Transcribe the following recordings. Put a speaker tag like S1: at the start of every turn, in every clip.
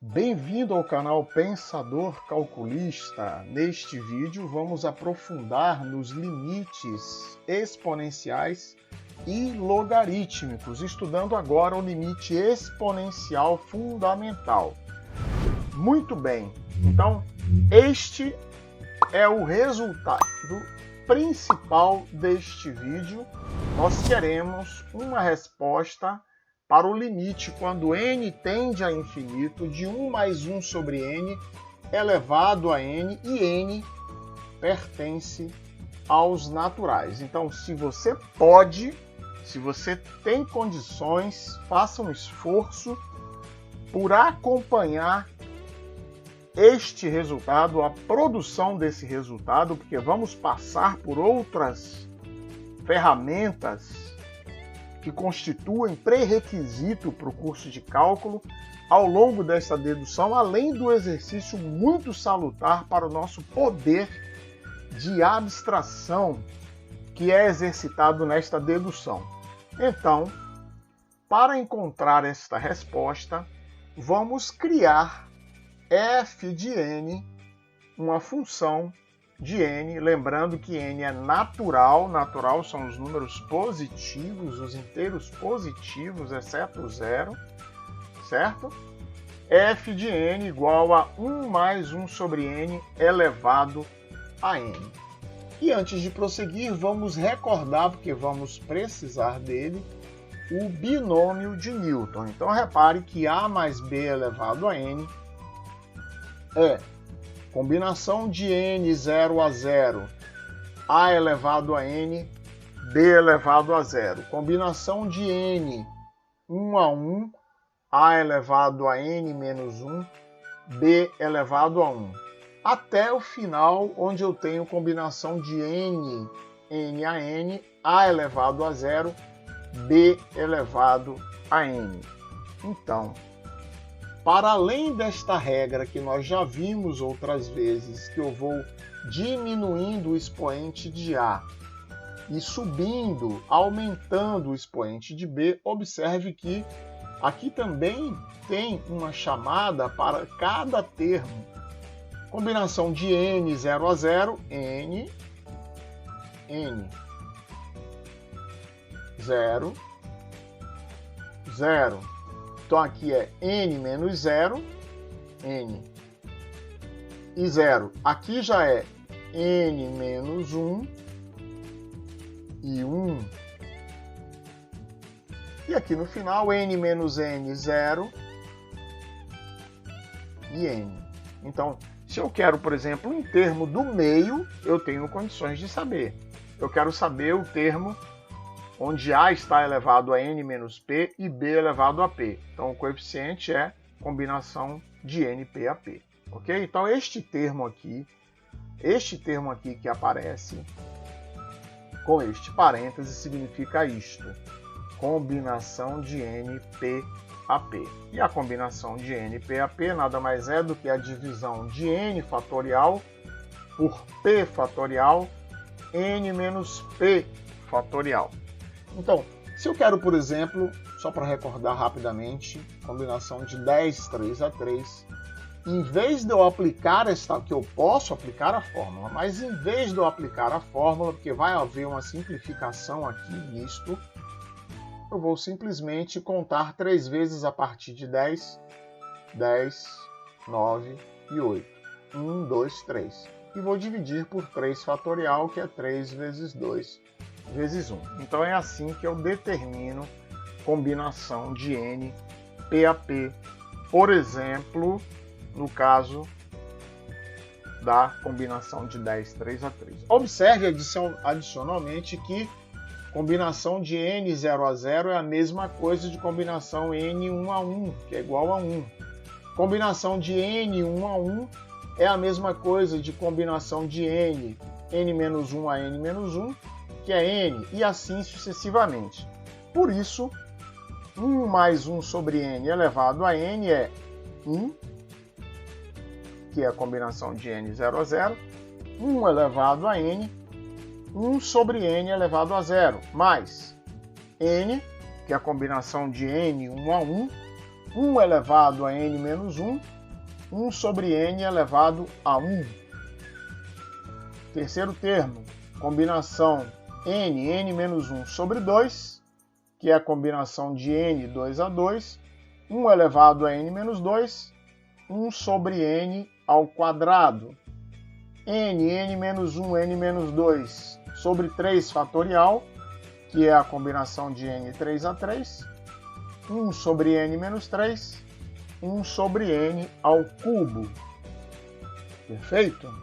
S1: Bem-vindo ao canal Pensador Calculista. Neste vídeo vamos aprofundar nos limites exponenciais e logarítmicos, estudando agora o limite exponencial fundamental. Muito bem, então este é o resultado principal deste vídeo. Nós queremos uma resposta para o limite quando n tende a infinito de 1 mais 1 sobre n elevado a n e n pertence aos naturais. Então, se você pode, se você tem condições, faça um esforço por acompanhar este resultado, a produção desse resultado, porque vamos passar por outras ferramentas que constituem pré-requisito para o curso de cálculo ao longo desta dedução, além do exercício muito salutar para o nosso poder de abstração que é exercitado nesta dedução. Então, para encontrar esta resposta, vamos criar f de n, uma função de n, lembrando que n é natural, natural são os números positivos, os inteiros positivos, exceto o zero, certo? F de n igual a 1 mais 1 sobre n elevado a n. E antes de prosseguir, vamos recordar, porque vamos precisar dele, o binômio de Newton. Então repare que a mais b elevado a n é combinação de n 0 a 0, a elevado a n, b elevado a 0. Combinação de n 1 a 1, a elevado a n menos 1, b elevado a 1. Até o final, onde eu tenho combinação de n, n a n, a elevado a 0, b elevado a n. Então, para além desta regra que nós já vimos outras vezes, que eu vou diminuindo o expoente de A e subindo, aumentando o expoente de B, observe que aqui também tem uma chamada para cada termo. Combinação de n 0 a 0, n, 0, 0. Então aqui é n menos 0, n e 0. Aqui já é n menos 1 e 1. E aqui no final, n menos n, 0 e n. Então, se eu quero, por exemplo, um termo do meio, eu tenho condições de saber. Eu quero saber o termo onde A está elevado a n menos p e b elevado a p. Então, o coeficiente é combinação de np a p. Ok? Então, este termo aqui que aparece com este parêntese significa isto. Combinação de np a p. E a combinação de np a p nada mais é do que a divisão de n fatorial por p fatorial, n menos p fatorial. Então, se eu quero, por exemplo, só para recordar rapidamente, combinação de 10, 3 a 3, em vez de eu aplicar esta, que eu posso aplicar a fórmula, mas em vez de eu aplicar a fórmula, porque vai haver uma simplificação aqui nisto, eu vou simplesmente contar 3 vezes a partir de 10, 10, 9 e 8. 1, 2, 3. E vou dividir por 3 fatorial, que é 3 vezes 2 vezes 1. Então é assim que eu determino combinação de n p a p, por exemplo, no caso da combinação de 10, 3 a 3. Observe adicionalmente que combinação de n 0 a 0 é a mesma coisa de combinação n 1 a 1, que é igual a 1. Combinação de n 1 a 1 é a mesma coisa de combinação de n menos 1 a n menos 1, que é n, e assim sucessivamente. Por isso, 1 mais 1 sobre n elevado a n é 1, que é a combinação de n 0 a 0, 1 elevado a n, 1 sobre n elevado a 0, mais n, que é a combinação de n 1 a 1, 1 elevado a n menos 1, 1 sobre n elevado a 1. Terceiro termo, combinação n menos 1 sobre 2, que é a combinação de n 2 a 2, 1 elevado a n menos 2, 1 sobre n ao quadrado. N menos 1, n menos 2 sobre 3 fatorial, que é a combinação de n 3 a 3, 1 sobre n menos 3, 1 sobre n ao cubo. Perfeito?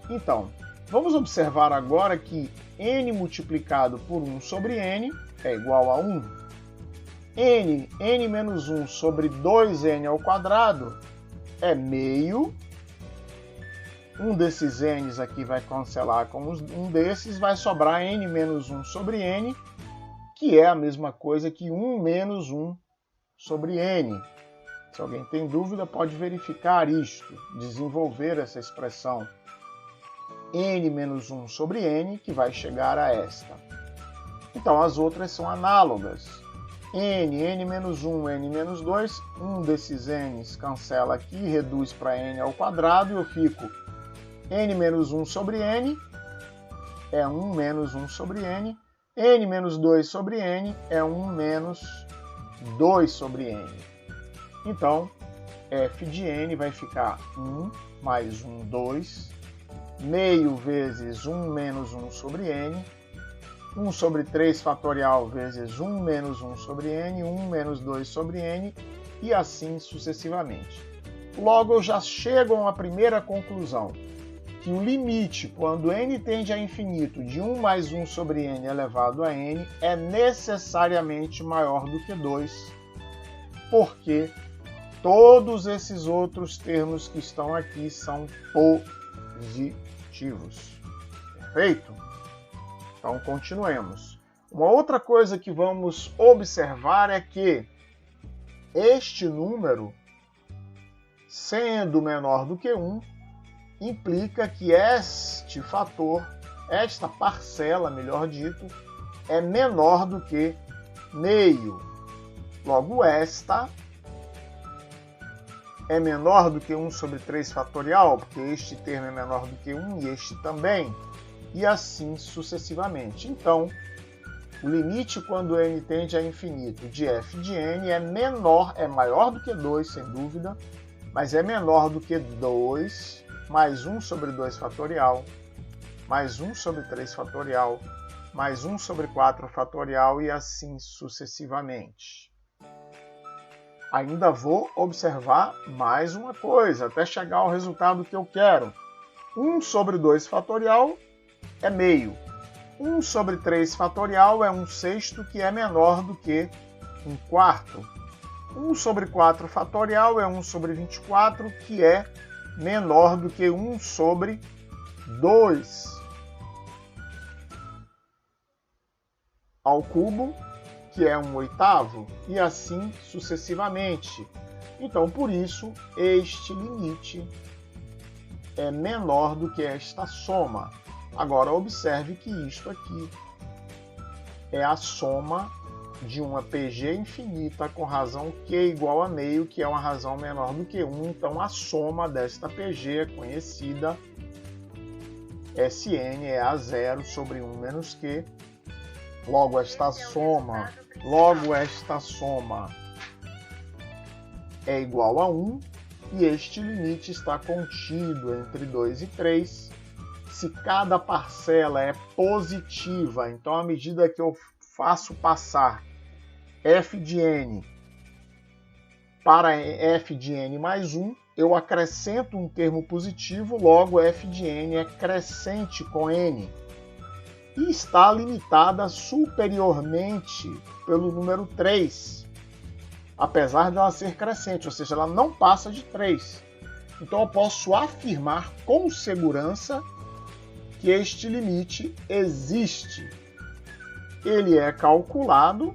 S1: Então, vamos observar agora que n multiplicado por 1 sobre n é igual a 1. N menos 1 sobre 2n ao quadrado é meio. Um desses n's aqui vai cancelar com um desses, vai sobrar n menos 1 sobre n, que é a mesma coisa que 1 menos 1 sobre n. Se alguém tem dúvida, pode verificar isto, desenvolver essa expressão n menos 1 sobre n, que vai chegar a esta. Então, as outras são análogas. N menos 1, n menos 2, um desses n's cancela aqui, reduz para n ao quadrado, e eu fico n menos 1 sobre n é 1 menos 1 sobre n, n menos 2 sobre n é 1 menos 2 sobre n. Então, f de n vai ficar 1 mais 1, 2, meio vezes 1 menos 1 sobre n, 1 sobre 3 fatorial vezes 1 menos 1 sobre n, 1 menos 2 sobre n, e assim sucessivamente. Logo, eu já chego a uma primeira conclusão, que o limite, quando n tende a infinito, de 1 mais 1 sobre n elevado a n, é necessariamente maior do que 2, porque todos esses outros termos que estão aqui são positivos. Perfeito? Então, continuemos. Uma outra coisa que vamos observar é que este número, sendo menor do que 1, implica que este fator, esta parcela, melhor dito, é menor do que meio. Logo, esta é menor do que 1 sobre 3 fatorial, porque este termo é menor do que 1 e este também, e assim sucessivamente. Então, o limite quando n tende a infinito de f de n é maior do que 2, sem dúvida, mas é menor do que 2 mais 1 sobre 2 fatorial, mais 1 sobre 3 fatorial, mais 1 sobre 4 fatorial e assim sucessivamente. Ainda vou observar mais uma coisa, até chegar ao resultado que eu quero. 1 sobre 2 fatorial é meio. 1 sobre 3 fatorial é 1/6, que é menor do que 1/4. 1 sobre 4 fatorial é 1 sobre 24, que é menor do que 1 sobre 2 ao cubo, que é 1/8, e assim sucessivamente. Então, por isso, este limite é menor do que esta soma. Agora, observe que isto aqui é a soma de uma PG infinita com razão Q igual a meio, que é uma razão menor do que 1. Então, a soma desta PG é conhecida. Sn é A0 sobre 1 menos Q. Logo, esta soma é igual a 1. E este limite está contido entre 2 e 3. Se cada parcela é positiva, então à medida que eu faço passar f de n para f de n mais 1, eu acrescento um termo positivo, logo f de n é crescente com n. E está limitada superiormente pelo número 3, apesar de ela ser crescente, ou seja, ela não passa de 3. Então eu posso afirmar com segurança que este limite existe. Ele é calculado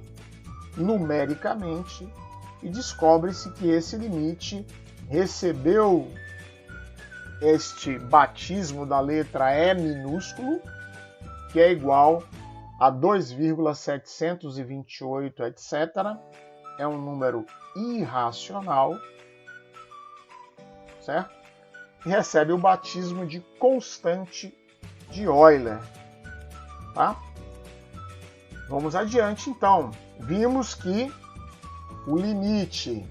S1: numericamente e descobre-se que esse limite recebeu este batismo da letra E minúsculo, que é igual a 2,728, etc. É um número irracional, certo? E recebe o batismo de constante de Euler, tá? Vamos adiante, então. Vimos que o limite,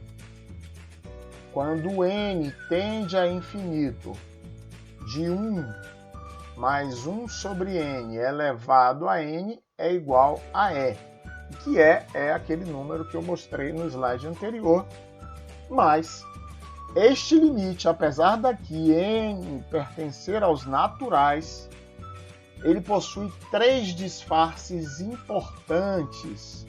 S1: quando n tende a infinito, de 1 mais 1 sobre n elevado a n é igual a e, que é aquele número que eu mostrei no slide anterior, mas este limite, apesar daqui n pertencer aos naturais, ele possui 3 disfarces importantes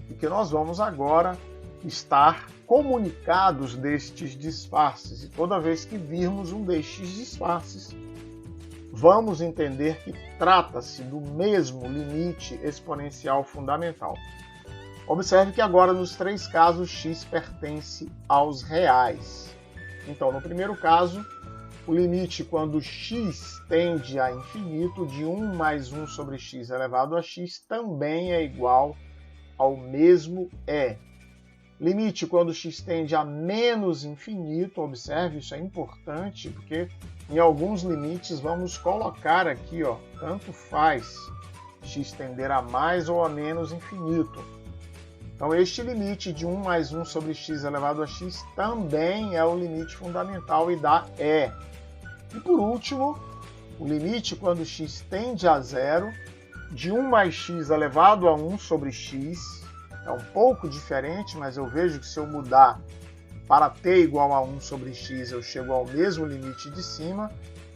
S1: e que nós vamos agora estar comunicados destes disfarces. E toda vez que virmos um destes disfarces, vamos entender que trata-se do mesmo limite exponencial fundamental. Observe que agora nos 3 casos x pertence aos reais. Então, no primeiro caso, o limite quando x tende a infinito de 1 mais 1 sobre x elevado a x também é igual ao mesmo e. Limite quando x tende a menos infinito, observe, isso é importante, porque em alguns limites vamos colocar aqui, ó, tanto faz x tender a mais ou a menos infinito. Então, este limite de 1 mais 1 sobre x elevado a x também é o limite fundamental e dá e. E por último, o limite quando x tende a zero, de 1 mais x elevado a 1 sobre x, é um pouco diferente, mas eu vejo que se eu mudar para t igual a 1 sobre x, eu chego ao mesmo limite de cima,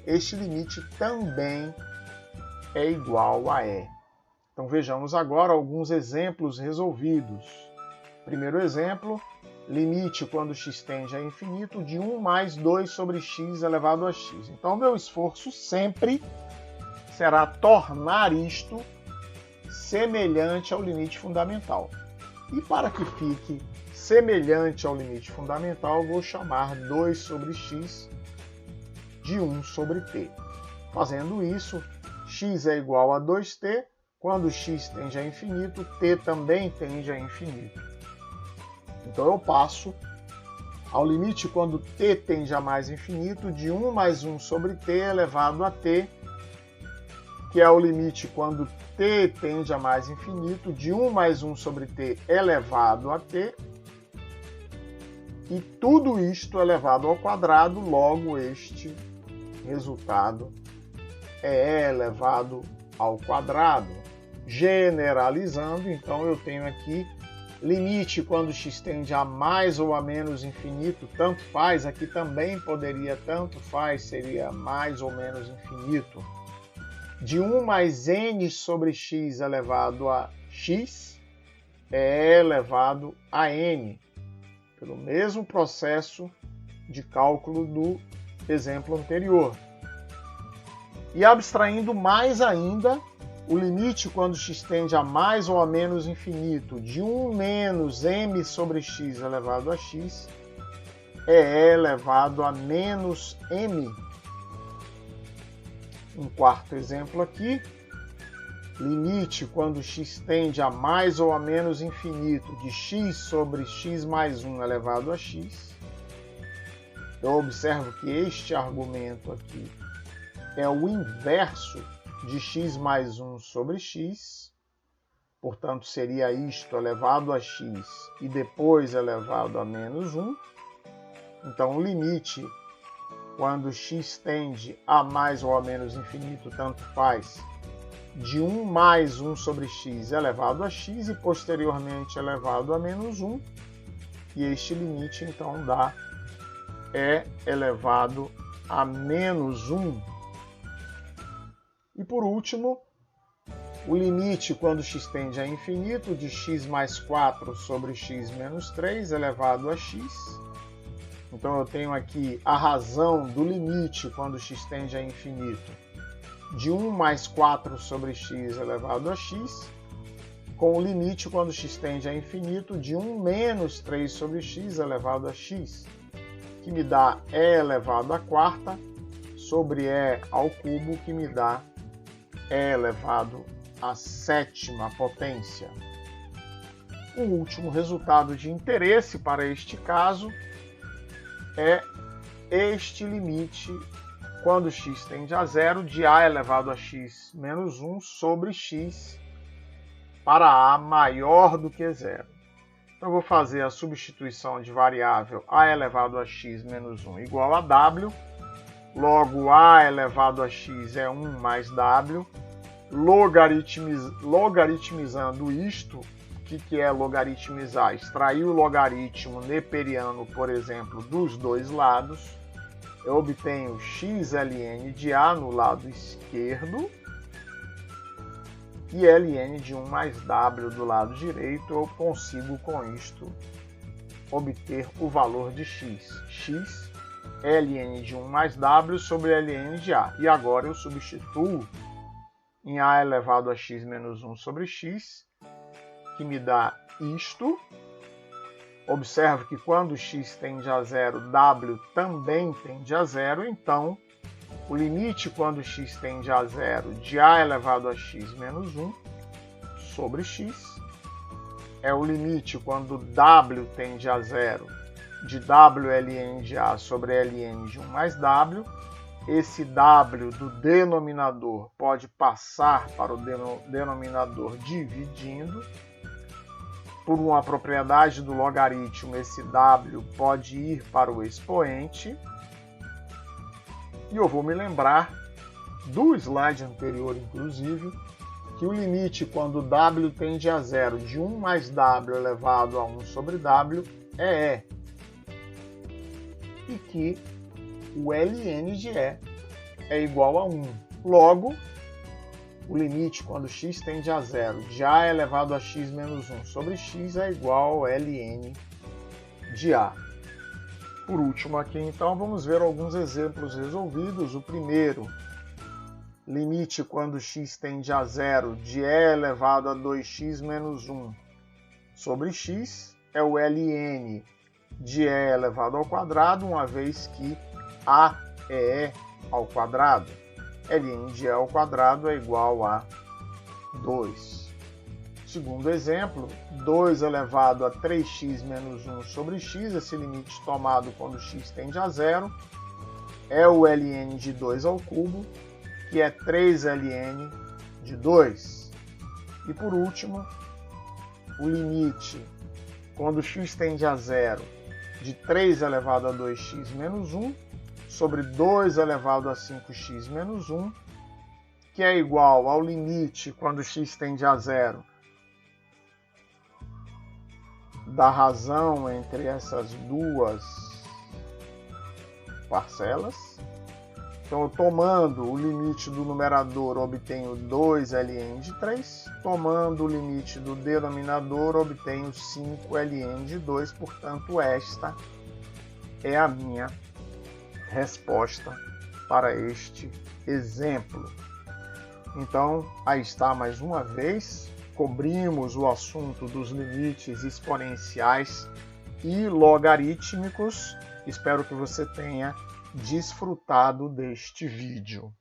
S1: este limite também é igual a e. Então vejamos agora alguns exemplos resolvidos. Primeiro exemplo, limite quando x tende a infinito de 1 mais 2 sobre x elevado a x. Então meu esforço sempre será tornar isto semelhante ao limite fundamental. E para que fique semelhante ao limite fundamental, eu vou chamar 2 sobre x de 1 sobre t. Fazendo isso, x é igual a 2t, quando x tende a infinito, t também tende a infinito. Então eu passo ao limite quando t tende a mais infinito de 1 mais 1 sobre t elevado a t, que é o limite quando t tende a mais infinito de 1 mais 1 sobre t elevado a t, e tudo isto elevado ao quadrado, logo este resultado é elevado ao quadrado. Generalizando, então eu tenho aqui limite quando x tende a mais ou a menos infinito, tanto faz, aqui também poderia tanto faz, seria mais ou menos infinito, de 1 mais n sobre x elevado a x é elevado a n, pelo mesmo processo de cálculo do exemplo anterior. E abstraindo mais ainda, o limite quando x tende a mais ou a menos infinito de 1 menos m sobre x elevado a x é elevado a menos m. Um quarto exemplo aqui, limite quando x tende a mais ou a menos infinito de x sobre x mais 1 elevado a x. Eu observo que este argumento aqui é o inverso de x mais 1 sobre x, portanto seria isto elevado a x e depois elevado a menos 1. Então o limite quando x tende a mais ou a menos infinito, tanto faz, de 1 mais 1 sobre x elevado a x e posteriormente elevado a menos 1, e este limite então dá e elevado a menos 1. E por último, o limite quando x tende a infinito de x mais 4 sobre x menos 3 elevado a x. Então eu tenho aqui a razão do limite quando x tende a infinito de 1 mais 4 sobre x elevado a x, com o limite quando x tende a infinito de 1 menos 3 sobre x elevado a x, que me dá e elevado à quarta sobre e ao cubo, que me dá e elevado à sétima potência. O último resultado de interesse para este caso é este limite quando x tende a zero de a elevado a x menos 1 sobre x para a maior do que zero. Então, eu vou fazer a substituição de variável a elevado a x menos 1 igual a w. Logo, a elevado a x é 1 mais w. Logaritmizando isto, o que é logaritmizar? Extrair o logaritmo neperiano, por exemplo, dos dois lados. Eu obtenho xln de a no lado esquerdo e ln de 1 mais w do lado direito. Eu consigo com isto obter o valor de x. X ln de 1 mais w sobre ln de a. E agora eu substituo em a elevado a x menos 1 sobre x, que me dá isto. Observe que quando x tende a zero, w também tende a zero, então o limite quando x tende a zero de a elevado a x menos 1 sobre x é o limite quando w tende a zero de w ln de a sobre ln de 1 mais w. Esse w do denominador pode passar para o denominador dividindo. Por uma propriedade do logaritmo, esse w pode ir para o expoente. E eu vou me lembrar do slide anterior, inclusive, que o limite quando w tende a zero de 1 mais w elevado a 1 sobre w é e. E que o ln de e é igual a 1. Logo, o limite quando x tende a zero de a elevado a x menos 1 sobre x é igual a ln de a. Por último aqui, então, vamos ver alguns exemplos resolvidos. O primeiro, limite quando x tende a zero de e elevado a 2x menos 1 sobre x é o ln de e elevado ao quadrado, uma vez que a é e ao quadrado. ln de e ao quadrado é igual a 2. Segundo exemplo, 2 elevado a 3x menos 1 sobre x, esse limite tomado quando x tende a zero, é o ln de 2 ao cubo, que é 3ln de 2. E por último, o limite quando x tende a zero de 3 elevado a 2x menos 1 sobre 2 elevado a 5x menos 1, que é igual ao limite quando x tende a zero da razão entre essas duas parcelas. Então, eu tomando o limite do numerador, obtenho 2ln de 3. Tomando o limite do denominador, obtenho 5ln de 2. Portanto, esta é a minha resposta para este exemplo. Então, aí está mais uma vez. Cobrimos o assunto dos limites exponenciais e logarítmicos. Espero que você tenha desfrutado deste vídeo.